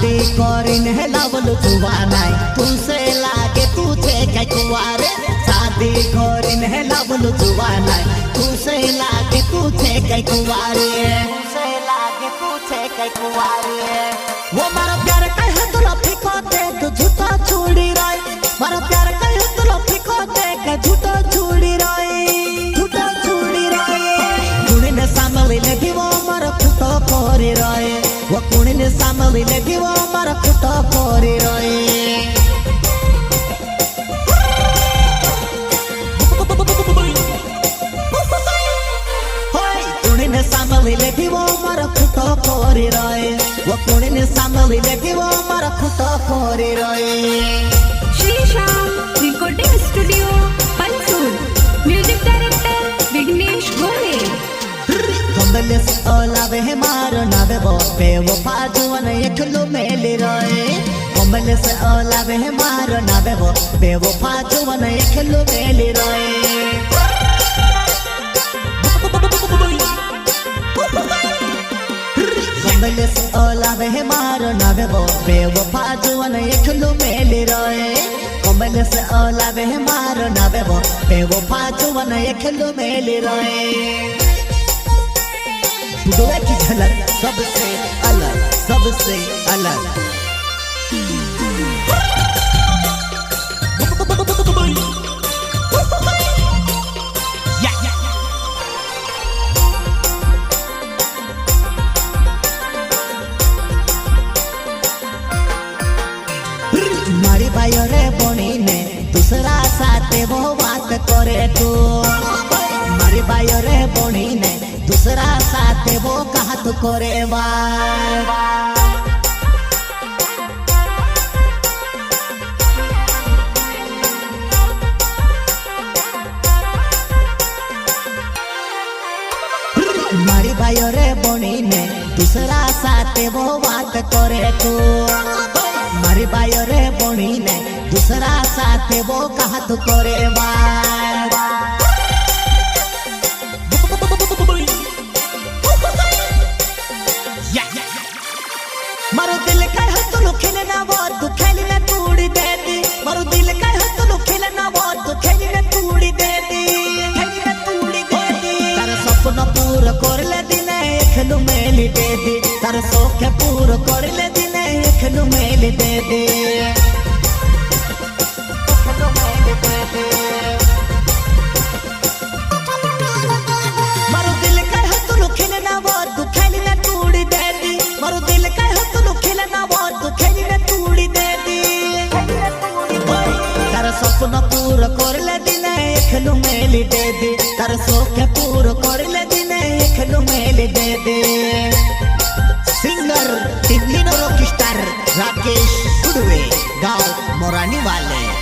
शादी करिन है लवल जुवानाई तुसे लागे तुझे काय कुवारे शादी करिन है लवल जुवानाई तुसे लागे तुझे काय कुवारे तुसे लागे तुझे काय कुवारे वो मारा प्यार कहे तो लफी को दे तू झूठा छोड़ी रही मारा प्यार कहे तो लफी को दे के झूठा छोड़ी रही झूठा छोड़ी रही कुणी ने सामली ले भी वो मारा फुटो कोरी रही वो कुणी ने सामली ले भी वो मारा फुटो कोरी रही सामली ले भी वो मारा खुटो कोरी रहे वो कुणी ने सामली ले भी वो मारा खुटो कोरी रहे श्री श्याम रिकॉर्डिंग स्टूडियो पंचूर म्यूजिक डायरेक्टर विघ्नेश गोले कमले से ओलावे है मारो नावे वो पे वो पाजुवन एकलो मेले रहे कमले से ओलावे है मारो नावे वो पे वो पाजुवन एकलो मेले रहे कमले से ओलावे है मारो नावे वो बेवफा जुवन एकलो मेले रहे कमले से ओलावे है मारो नावे वो बेवफा जुवन एकलो मेले रहे दुआ की झलक सबसे अलग सबसे अलग मारी बायो रे बोनी ने दूसरा साथे वो बात करे तू मारी बायो रे बोनी ने दूसरा साथे वो कहत करे मारी बायो रे बोनी ने दूसरा साथे वो बात करे तू मारी बायो रे बोनी ने दूसरा साथे वो कहत करे मारो दिल कहे तो लुखिले ना वो तू खेली ना तूड़ी दे दी मारो दिल कहे तो लुखिले ना वो तू खेली ना तूड़ी दे दी खेली ना तूड़ी दे दी तार सपना पूरा कर ले दिने एकलु मेली दे दी तार शौक पूरा कर ले दिने एकलु मेली दे दी मारो दिल कहे तो लुखिले ना वो तू खेली ना तूड़ी दे दी मारो दिल कहे तो लुखिले ना वो तू खेली ना तूड़ी दे दी तार सपना पूरा कर ले दिने एकलु मेली दे दी तार शौक पूरा कर ले दिने एकलु मेली दे दी singer Tinni rock star Rakesh गुडवे गाँव मोरानी वाले।